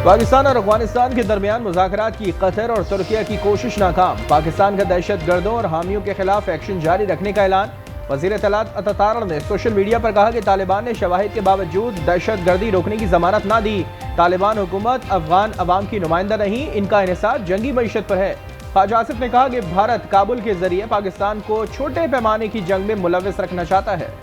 पाकिस्तान और अफगानिस्तान के दरमियान मुज़ाकरात की कतर और तुर्किया की कोशिश नाकाम। पाकिस्तान का दहशतगर्दों और हामियों के खिलाफ एक्शन जारी रखने का ऐलान। वज़ीर इत्तलात अतातार ने सोशल मीडिया पर कहा कि तालिबान ने शवाहिद के बावजूद दहशतगर्दी रोकने की जमानत ना दी। तालिबान हुकूमत अफगान अवाम की नुमाइंदा नहीं, इनका इन्हिसार जंगी मईशत पर है। ख्वाजा आसिफ ने कहा कि भारत काबुल के जरिए पाकिस्तान को छोटे पैमाने की जंग में मुलव्वस रखना चाहता है।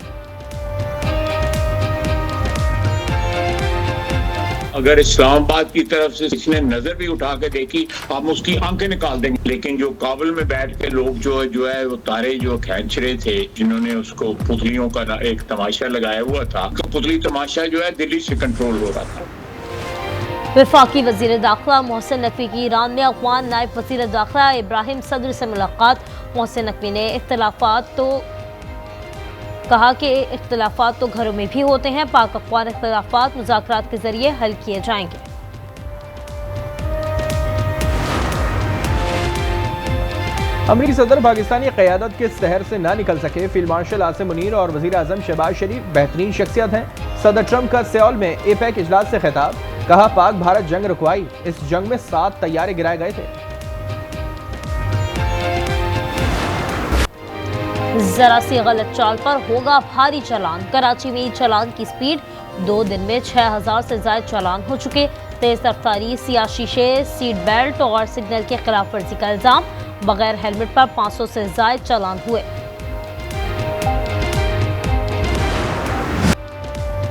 अगर इस्लामाबाद की तरफ से इसने नजर भी उठा के देखी, हम उसकी आंखें निकाल देंगे। लेकिन जो काबुल में बैठ के लोग जो है वो तारे जो खींच रहे थे, जिन्होंने उसको पुतलियों का एक तमाशा लगाया हुआ था, तो पुतली तमाशा जो है दिल्ली से कंट्रोल हो रहा था। वफाकी वजीर दाखिला मोहसिन नकवी की ईरान में अफगान नायब वजीर दाखिला इब्राहिम सदर से मुलाकात। मोहसिन नकवी ने कहा कि इख्तिलाफात तो घरों में भी होते हैं, पाक अफगान इख्तिलाफात मुज़ाकरात के जरिए हल किए जाएंगे। अमरीकी सदर पाकिस्तानी क़यादत के सहर से ना निकल सके। फील्ड मार्शल आसिम मुनीर और वज़ीर आज़म शहबाज शरीफ बेहतरीन शख्सियत हैं। सदर ट्रंप का सियोल में एपेक इजलास से खिताब। कहा पाक भारत जंग रुकवाई, इस जंग में 7 तैयारे गिराए गए थे। जरा सी गलत चाल पर होगा भारी चालान। कराची में चालान की स्पीड 2 दिन में 6000 से ज्यादा चालान हो चुके। तेज रफ्तारी, सियाह शीशे, सीट बेल्ट और सिग्नल की खिलाफ वर्जी का इल्जाम। बगैर हेलमेट पर 500 से ज्यादा चालान हुए।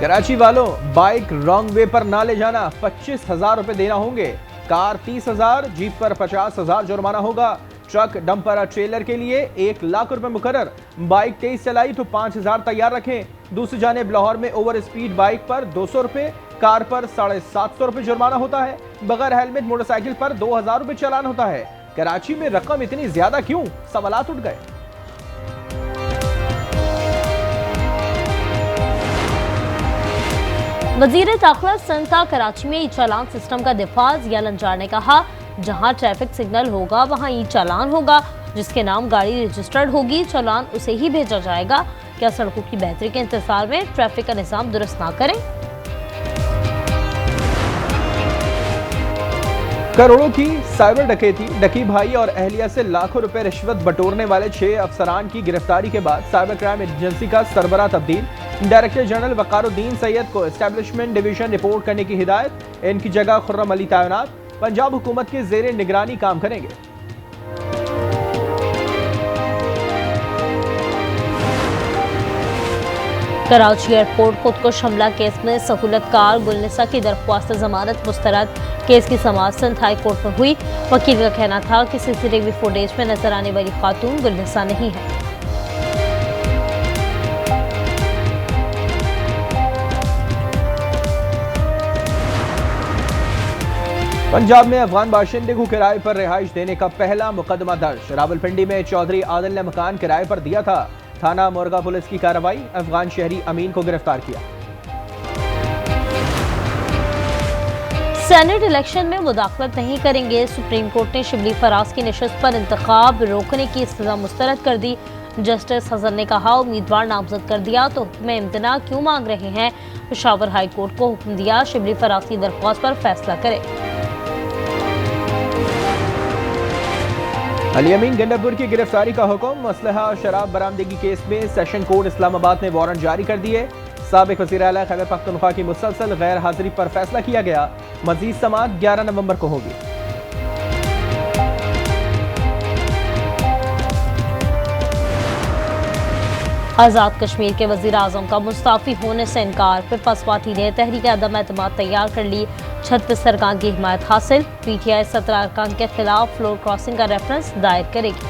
कराची वालों, बाइक रॉन्ग वे पर ना ले जाना, 25,000 रुपए देना होंगे। कार 30,000, जीप पर 50,000 जुर्माना होगा। ट्रक, डंपर और ट्रेलर के लिए 1 लाख रुपए मुकर्रर। बाइक तेज चलाई तो 5,000 तैयार रखें। दूसरी जानिब लाहौर में ओवर स्पीड बाइक पर 200 रुपए, कार पर 750 रुपए जुर्माना होता है। बगैर हेलमेट मोटरसाइकिल पर 2,000 रुपए चालान होता है। कराची में रकम इतनी ज्यादा क्यों? सवालात उठ गए। वजीर दाखिला सिंध का कराची में ई चालान सिस्टम का दिफा जिया लंजार ने कहा, जहां ट्रैफिक सिग्नल होगा वहां ई चालान होगा। जिसके नाम गाड़ी रजिस्टर्ड होगी, चालान उसे ही भेजा जाएगा। क्या सड़कों की बेहतरी के इंतजार में ट्रैफिक का निजाम दुरुस्त ना करें? करोड़ों की साइबर डकैती, डकी भाई और अहलिया से लाखों रुपए रिश्वत बटोरने वाले 6 अफसरान की गिरफ्तारी के बाद साइबर क्राइम एजेंसी का सरबराह तब्दील। डायरेक्टर जनरल वकारुद्दीन सैयद को एस्टेब्लिशमेंट डिवीजन रिपोर्ट करने की हिदायत। इनकी जगह खुर्रम अली तैनात। पंजाब हुकूमत के जेर निगरानी काम करेंगे। कराची एयरपोर्ट खुदकुश हमला केस में सहूलतकार गुलनिसा की दरख्वास्त जमानत मुस्तरद। केस की समाअत सिंध हाई कोर्ट में हुई। वकील का कहना था कि सीसीटीवी फुटेज में नजर आने वाली खातून गुलनिसा नहीं है। पंजाब में अफगान बाशिंदे को किराए पर रिहाइश देने का पहला मुकदमा दर्ज। रावलपिंडी में चौधरी आदिल ने मकान किराए पर दिया था। थाना मोरगा पुलिस की कार्रवाई, अफगान शहरी अमीन को गिरफ्तार किया। सेनेट इलेक्शन में मुदाखलत नहीं करेंगे। सुप्रीम कोर्ट ने शिबली फराज की नशस्त पर इंतखाब रोकने की सजा मुस्तरद कर दी। जस्टिस हसन ने कहा, उम्मीदवार नामजद कर दिया तो हुक्म इम्तना क्यों मांग रहे हैं। पेशावर हाई कोर्ट को हुक्म दिया, शिबली फराज की दरख्वास्त पर फैसला करे। अली अमीन गंडापुर की गिरफ्तारी का हुक्म। असलहा और शराब बरामदगी केस में सेशन कोर्ट इस्लामाबाद ने वारंट जारी कर दिए। साबिक वज़ीर आला खैबर पख्तूनख्वा की मुसलसल गैर हाजिरी पर फैसला किया गया। मजीद समाअत 11 नवंबर को होगी। आज़ाद कश्मीर के वज़ीर आज़म का मुस्ताफ़ी होने से इनकार। पीपल्स पार्टी ने तहरीक अदम एतमाद तैयार कर ली। 36 अरकान की हिमायत हासिल। पीटीआई 17 अरकान के खिलाफ फ्लोर क्रॉसिंग का रेफरेंस दायर करेगी।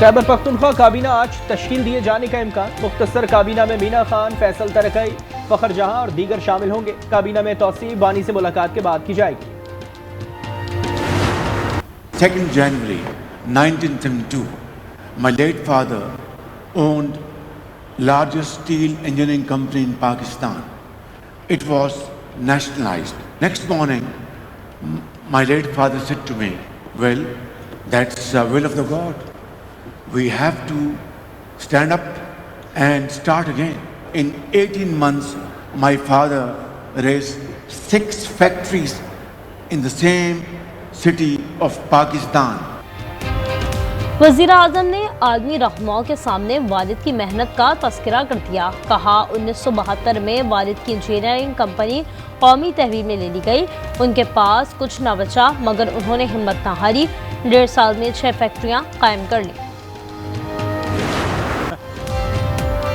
खैबर पख्तूनख्वा काबीना आज तश्कील दिए जाने का इम्कान। मुख्तसर काबीना में मीना खान, फैसल तरकई, फखर जहां और दीगर शामिल होंगे। काबीना में तौसीब बानी से मुलाकात के बाद की जाएगी। 2nd January 1972, my late father owned largest steel engineering company in Pakistan. It was nationalized. Next morning, my late father said to me, well, that's the will of the God. We have to stand up and start again. In 18 months, my father raised 6 factories in the same city of Pakistan. वज़ीर आज़म ने आलमी रहनुमाओं के सामने वालिद की मेहनत का तस्करा कर दिया। कहा 1972 में वालिद की इंजीनियरिंग कंपनी कौमी तहवील में ले ली गई। उनके पास कुछ न बचा मगर उन्होंने हिम्मत न हारी। 1.5 साल में 6 फैक्ट्रियां कायम कर ली।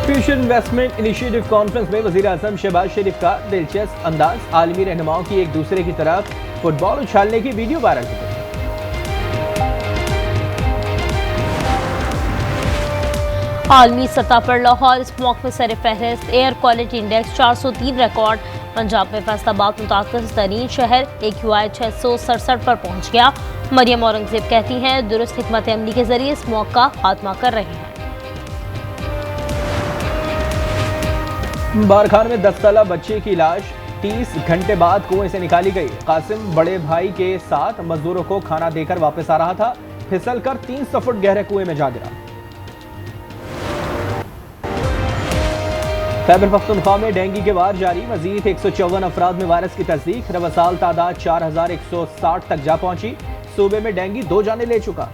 फ्यूचर इन्वेस्टमेंट इनिशिएटिव कॉन्फ्रेंस में वज़ीर आज़म शहबाज शरीफ का दिलचस्प अंदाज, आलमी रहनुमाओं की एक दूसरे की तरफ फुटबॉल उछालने की वीडियो वायरल हो गई। आलमी सतह पर लाहौर स्मॉग में सर फहरिस्त, air quality index 403 record. Punjab में फैसलाबाद मुतासर तरीन शहर, AQI 667 पर पहुंच गया। मरियम औरंगजेब कहती हैं दुरुस्त हिकमत अमली के जरिए स्मॉग का खात्मा कर रहे हैं। बारखान में 10 साला बच्चे की लाश 30 घंटे बाद कुएं से निकाली गई। कासिम बड़े भाई के साथ मजदूरों को खाना देकर वापस आ रहा था, फिसलकर 300 फुट गहरे कुएं में जा गिरा। खैबर पख्तूनख्वा में डेंगू के वार जारी, मजीद 154 अफराद में वायरस की तस्दीक। रवासाल तादाद 4160 तक जा पहुंची। सूबे में डेंगू 2 जाने ले चुका।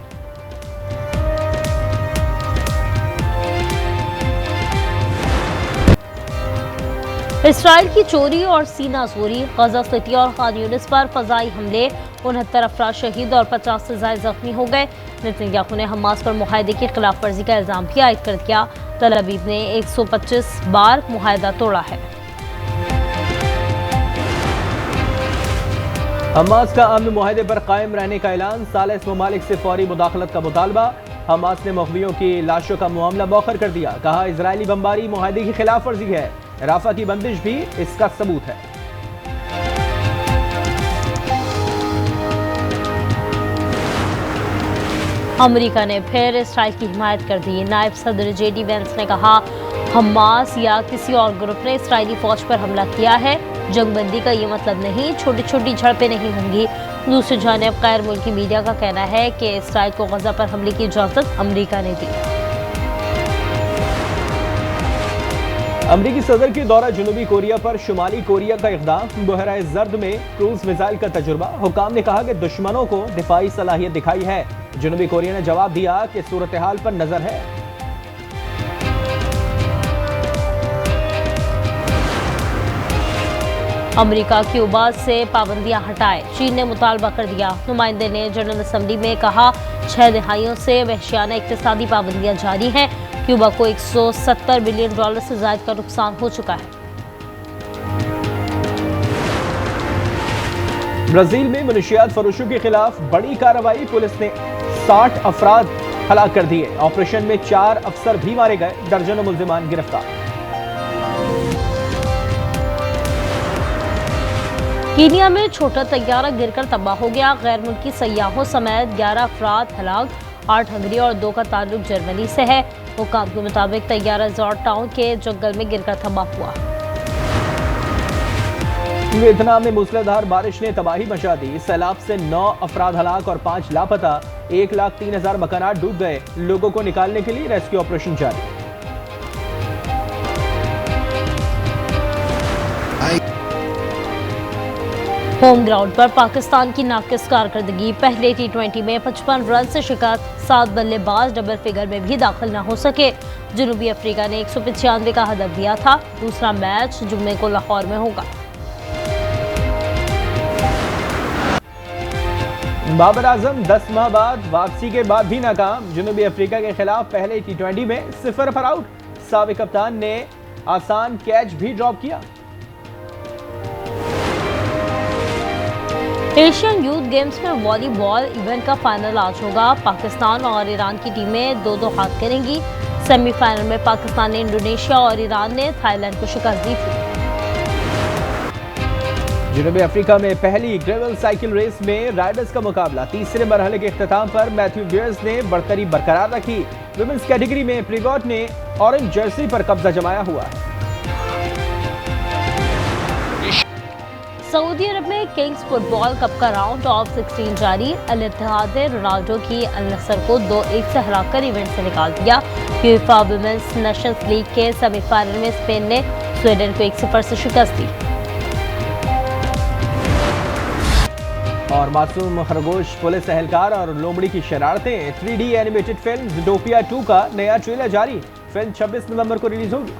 इसराइल की चोरी और सीना जोरी, गजा सिटी और खान यूनिस पर फजाई हमले, 69 अफराद शहीद और 50 से ज्यादा जख्मी हो गए। नेतन्याहू ने हमास पर मुआहदे की खिलाफ वर्जी का इल्जाम भी आयद कर दिया। तल अवीव ने 125 बार मुआहदा तोड़ा है। हमास का अमन मुआहदे पर कायम रहने का ऐलान, सालिस ममालिक से फौरी मुदाखलत का मुतालबा। हमास ने मुखबियों की लाशों का मामला मौखर कर दिया। कहा इजरायली बमबारी मुआहदे की खिलाफ वर्जी है। राफा की बंदिश भी इसका सबूत है। अमेरिका ने फिर इसराइल की हिमायत कर दी। नायब सदर JD वेंस ने कहा हमास या किसी और ग्रुप ने इसराइली फौज पर हमला किया है। जंगबंदी का ये मतलब नहीं, छोटी छोटी झड़पें नहीं होंगी। दूसरी जानिब गैर मुल्की मीडिया का कहना है कि इसराइल को गजा पर हमले की इजाजत अमेरिका ने दी। अमरीकी सदर की दौरा जनूबी कोरिया पर, शुमाली कोरिया का इक़दाम, बहरा जर्द में क्रूज मिसाइल का तजुर्बा। हुकाम ने कहा कि दुश्मनों को दिफाई सलाहियत दिखाई है। जनूबी कोरिया ने जवाब दिया कि सूरत हाल पर नजर है। अमेरिका क्यूबा से पाबंदियां हटाए, चीन ने मुतालबा कर दिया। नुमाइंदे ने जनरल असम्बली में कहा 6 दिहाइयों से वहशियाना इक्तिसादी पाबंदियां जारी हैं। क्यूबा को $170 बिलियन से ज्यादा का नुकसान हो चुका है। ब्राजील में मनशियात फरोशों के खिलाफ बड़ी कार्रवाई, पुलिस ने 60 अफराद हलाक कर दिए। ऑपरेशन में 4 अफसर भी मारे गए, दर्जनों मुल्जिमान गिरफ्तार। कीनिया में छोटा तैयारा गिरकर तबाह हो गया। गैर मुल्की सयाहों समेत 11 अफराद हलाक, 8 हंगरी और 2 का ताल्लुक जर्मनी से है। हुकाम के मुताबिक तैयारा जॉर्ज टाउन के जंगल में गिरकर तबाह हुआ। वियतनाम में मूसलाधार बारिश ने तबाही मचा दी। सैलाब से 9 अफराद हलाक और 5 लापता। 1,03,000 मकानात डूब गए। लोगों को निकालने के लिए रेस्क्यू ऑपरेशन जारी। होम ग्राउंड पर पाकिस्तान की नाकिस कारकर्दगी। पहले T20 में 55 रन से शिकस्त, 7 बल्लेबाज डबल फिगर में भी दाखिल न हो सके। जनूबी अफ्रीका ने 195 का हदफ दिया था। दूसरा मैच जुम्मे को लाहौर में होगा। बाबर आजम 10 माह बाद वापसी के बाद भी नाकाम। जनूबी अफ्रीका के खिलाफ पहले T20 में 0 पर आउट। साबिक कप्तान ने आसान कैच भी ड्रॉप किया। एशियन यूथ गेम्स में वॉलीबॉल इवेंट का फाइनल आज होगा। पाकिस्तान और ईरान की टीमें 2-2 हाथ करेंगी। सेमीफाइनल में पाकिस्तान ने इंडोनेशिया और ईरान ने थाईलैंड को शिकस्त दी थी। जनूबी अफ्रीका में पहली ग्रेवल साइकिल रेस में राइडर्स का मुकाबला। तीसरे मरहले के इख्तिताम पर मैथ्यू बियर्स ने बढ़तरी बरकरार रखी। विमेंस कैटेगरी में प्रिवॉट ने ऑरेंज जर्सी पर कब्जा जमाया हुआ है। सऊदी अरब में किंग्स फुटबॉल कप का राउंड ऑफ 16 जारी। अल इत्तेहाद ने रोनाल्डो की अल नसर को 2-1 से हराकर इवेंट से निकाल दिया। फीफा वुमेन्स नेशंस लीग के सेमीफाइनल में स्पेन ने स्वीडन को 1-0 से शिकस्त दी। और मासूम खरगोश, पुलिस एहलकार और लोमड़ी की शरारतें। 3D एनिमेटेड फिल्म ज़ूटोपिया 2 का नया ट्रेलर जारी। फिल्म 26 नवंबर को रिलीज होगी।